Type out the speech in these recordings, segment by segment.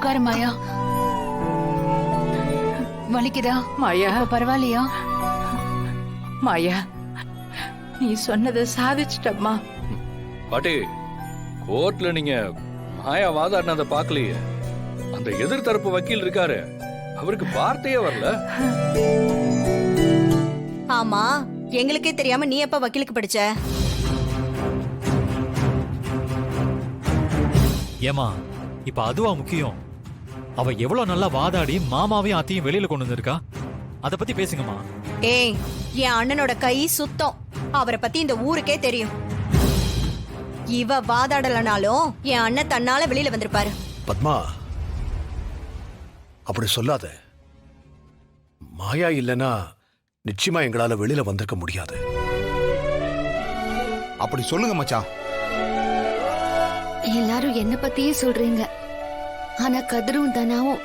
உட்காரு மாயா. வலிக்குதா மாயா? பரவாயில்லையா? மாயா, நீ சொன்னதை சாதிச்சிட்டம்மா. பாட்டி, கோர்ட்ல நீங்க மாயா வாதாடினதை பார்க்கலையே. அந்த எதிர்த்தரப்பு வக்கீல் இருக்காரு, அவருக்கு வார்த்தையே வரல. ஆமா, எங்களுக்கே தெரியாம நீ எப்ப வக்கீலுக்கு படிச்ச? ஏமா இப்ப அதுவா முக்கியம்? அவ எவ்வளவு நல்லா வாதாடி மாமாவையும் அத்தையும் வெளியில கொண்டு வந்திருக்கா. அத பத்தி பேசுங்கம்மா. ஏய், என் அண்ணனோட கை சுத்தம். அவரை பத்தி இந்த ஊருக்கே தெரியும். இவ வாதாடலனாலும் என் அண்ணன் தன்னால வெளியில வந்திருப்பாரு. பத்மா, அப்படி சொல்லாத. மாயா இல்லனா நிச்சயமா எங்களால வெளியில வந்திருக்க முடியாது. அப்படி சொல்லுங்க மச்சான். எல்லாரும் என்ன பத்தியே சொல்றீங்க. ஆனா கதிரும் தனாவும்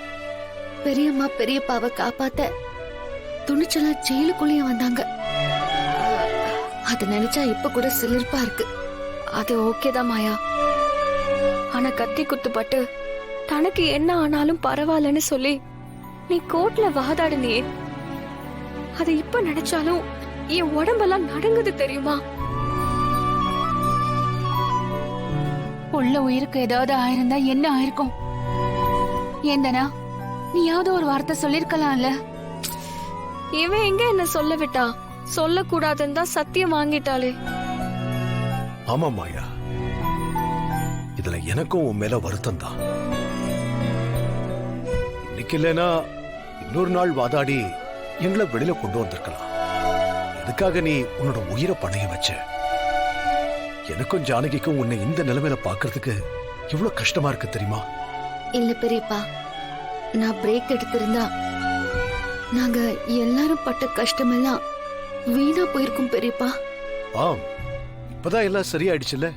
பெரியம்மா பெரியப்பாவை காப்பாத்த துணிச்சலா ஜெயிலுக்குள்ளேயே வந்தாங்க. அது நினைச்சா இப்ப கூட சிலிர்ப்பா இருக்கு. அது ஓகேதான் மாயா. ஆனா கத்தி குத்துப்பட்டு தனக்கு என்ன ஆனாலும் பரவாயில்லன்னு சொல்லி நீ கோர்ட்ல வாதாடுனியே, அது இப்ப நினைச்சாலும் என் உடம்பெல்லாம் நடுங்குது தெரியுமா? உள்ள உயிருக்கு ஏதாவது ஆயிருந்தா என்ன ஆயிருக்கும்? ஏந்தனா, நீயாவது ஒரு வார்த்தை சொல்லிருக்கலாம்ல. இவன் எங்க என்ன சொல்ல விட்டா? சொல்லக்கூடாதுன்னு தான் சத்தியம் வாங்கிட்டாளே. ஆமா மாயா, இதுல எனக்கும் உன் மேல வருத்தம் தான். இன்னைக்கு இல்லைன்னா இன்னொரு நாள் வாதாடி எங்களை வெளியில கொண்டு வந்திருக்கலாம். எதுக்காக நீ உன்னோட உயிரை பணைய வச்ச? எனக்கும் ஜானகிக்கும் உன்னை இந்த நிலைமையில பாக்குறதுக்கு எவ்வளவு கஷ்டமா இருக்கு தெரியுமா? இல்ல பெரியப்பா, நான் பிரேக் எடுத்திருந்தா நாங்க எல்லாரும் பட்ட கஷ்டமெல்லாம் வீணா போயிருக்கும் பெரியப்பா. ஆம், இப்பதான் எல்லாம் சரியாயிடுச்சுல்ல.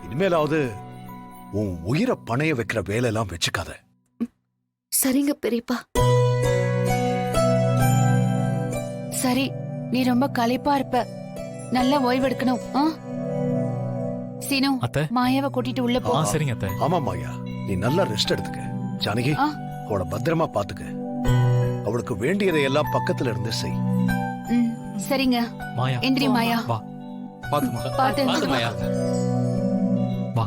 இனிமேலாவது உன் உயிரை பணைய வைக்கிற வேலையெல்லாம் வச்சுக்காத. சரிங்க பெரியப்பா. சரி, நீ ரொம்ப களைப்பா இருப்ப, நல்லா ஓய்வெடுக்கணும். சீனு, அத்தை. மாயாவை கூட்டிட்டு உள்ள போ. சரிங்க அத்தை. ஆமா மாயா, நீ நல்லா ரெஸ்ட் எடுத்துக்க. ஜானகி, அவளை பத்திரமா பாத்துக்க. அவளுக்கு வேண்டியதை எல்லாம் பக்கத்துல இருந்து செய். சரிங்க. மாயா, எந்திரி மாயா. வா. பாத்துமா. பாத்து மாயா. வா.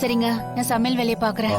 சரிங்க, நான் சமையல் வேலையை பாக்குறேன்.